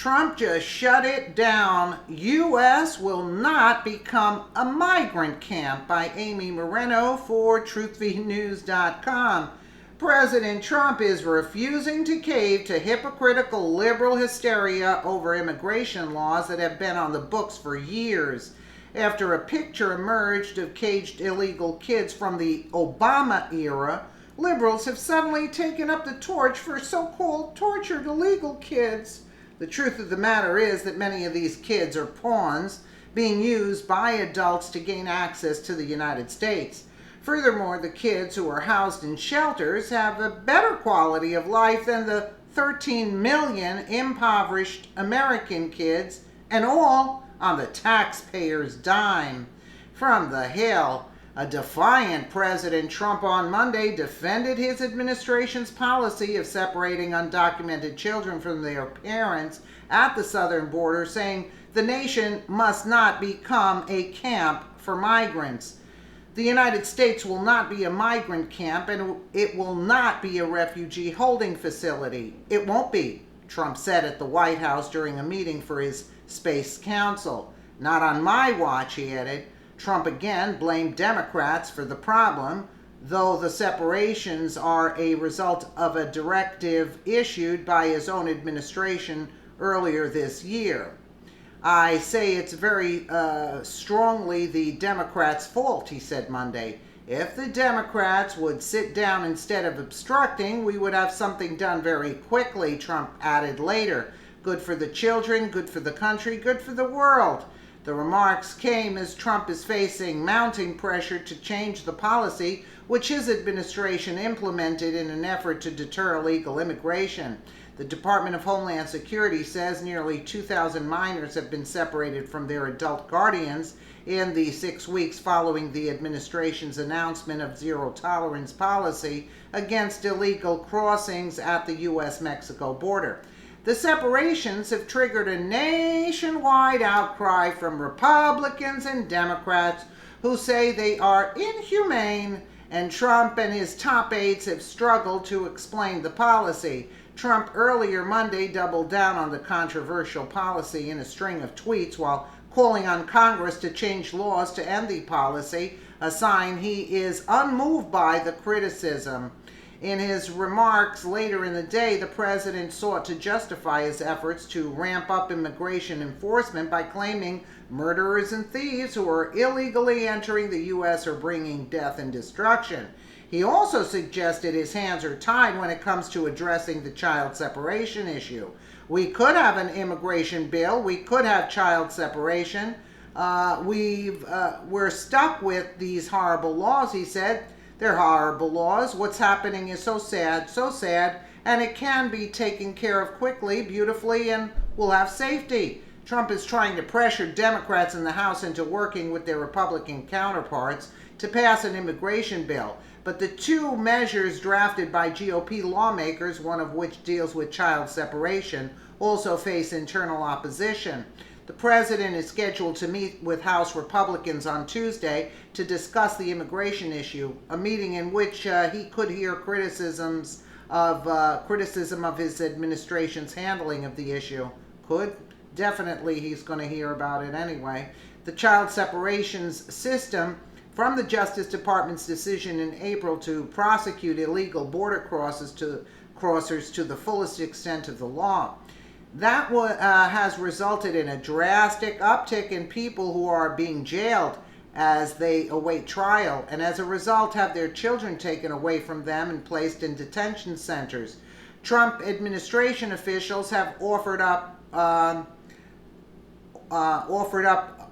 Trump just shut it down. U.S. will not become a migrant camp, by Amy Moreno for TruthVNews.com. President Trump is refusing to cave to hypocritical liberal hysteria over immigration laws that have been on the books for years. After a picture emerged of caged illegal kids from the Obama era, liberals have suddenly taken up the torch for so-called tortured illegal kids. The truth of the matter is that many of these kids are pawns being used by adults to gain access to the United States. Furthermore, the kids who are housed in shelters have a better quality of life than the 13 million impoverished American kids, and all on the taxpayers' dime. From the Hill, a defiant President Trump on Monday defended his administration's policy of separating undocumented children from their parents at the southern border, saying the nation must not become a camp for migrants. The United States will not be a migrant camp, and it will not be a refugee holding facility. It won't be, Trump said at the White House during a meeting for his Space Council. Not on my watch, he added. Trump again blamed Democrats for the problem, though the separations are a result of a directive issued by his own administration earlier this year. I say it's very strongly the Democrats' fault, he said Monday. If the Democrats would sit down instead of obstructing, we would have something done very quickly, Trump added later. Good for the children, good for the country, good for the world. The remarks came as Trump is facing mounting pressure to change the policy which his administration implemented in an effort to deter illegal immigration. The Department of Homeland Security says nearly 2,000 minors have been separated from their adult guardians in the 6 weeks following the administration's announcement of zero-tolerance policy against illegal crossings at the U.S.-Mexico border. The separations have triggered a nationwide outcry from Republicans and Democrats who say they are inhumane, and Trump and his top aides have struggled to explain the policy. Trump earlier Monday doubled down on the controversial policy in a string of tweets while calling on Congress to change laws to end the policy, a sign he is unmoved by the criticism. In his remarks later in the day, the president sought to justify his efforts to ramp up immigration enforcement by claiming murderers and thieves who are illegally entering the U.S. are bringing death and destruction. He also suggested his hands are tied when it comes to addressing the child separation issue. We could have an immigration bill. We could have child separation. We're stuck with these horrible laws, he said. They're horrible laws. What's happening is so sad, and it can be taken care of quickly, beautifully, and we'll have safety. Trump is trying to pressure Democrats in the House into working with their Republican counterparts to pass an immigration bill. But the two measures drafted by GOP lawmakers, one of which deals with child separation, also face internal opposition. The president is scheduled to meet with House Republicans on Tuesday to discuss the immigration issue, a meeting in which he could hear criticism of his administration's handling of the issue. Could? Definitely he's going to hear about it anyway. The child separations system from the Justice Department's decision in April to prosecute illegal border crossers to the fullest extent of the law. That has resulted in a drastic uptick in people who are being jailed as they await trial, and as a result have their children taken away from them and placed in detention centers. Trump administration officials have offered up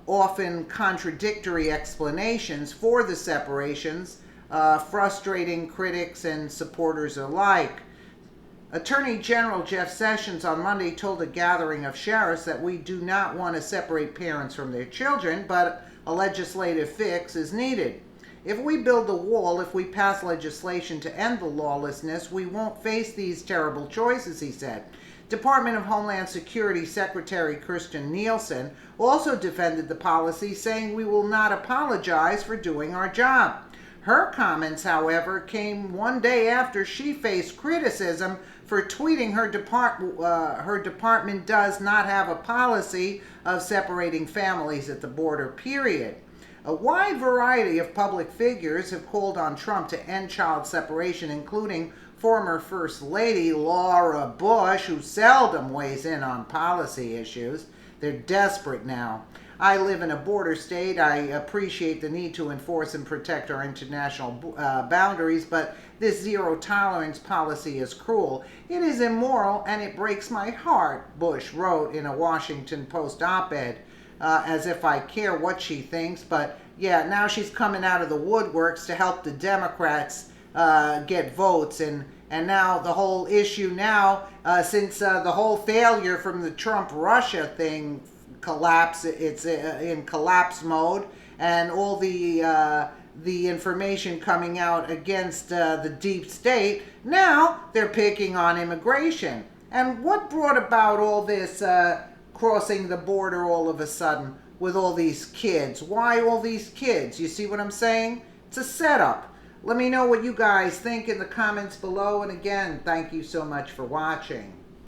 often contradictory explanations for the separations, frustrating critics and supporters alike. Attorney General Jeff Sessions on Monday told a gathering of sheriffs that we do not want to separate parents from their children, but a legislative fix is needed. If we build a wall, if we pass legislation to end the lawlessness, we won't face these terrible choices, he said. Department of Homeland Security Secretary Kirstjen Nielsen also defended the policy, saying we will not apologize for doing our job. Her comments, however, came one day after she faced criticism for tweeting her department does not have a policy of separating families at the border, period. A wide variety of public figures have called on Trump to end child separation, including former First Lady Laura Bush, who seldom weighs in on policy issues. They're desperate now. I live in a border state. I appreciate the need to enforce and protect our international boundaries, but this zero tolerance policy is cruel. It is immoral and it breaks my heart, Bush wrote in a Washington Post op-ed. As if I care what she thinks, but yeah, now she's coming out of the woodworks to help the Democrats get votes, and now the whole issue now, since the whole failure from the Trump-Russia thing collapse, it's in collapse mode, and all the information coming out against the deep state, now they're picking on immigration. And what brought about all this crossing the border all of a sudden with all these kids? Why all these kids? You see what I'm saying? It's a setup. Let me know what you guys think in the comments below. And again, thank you so much for watching.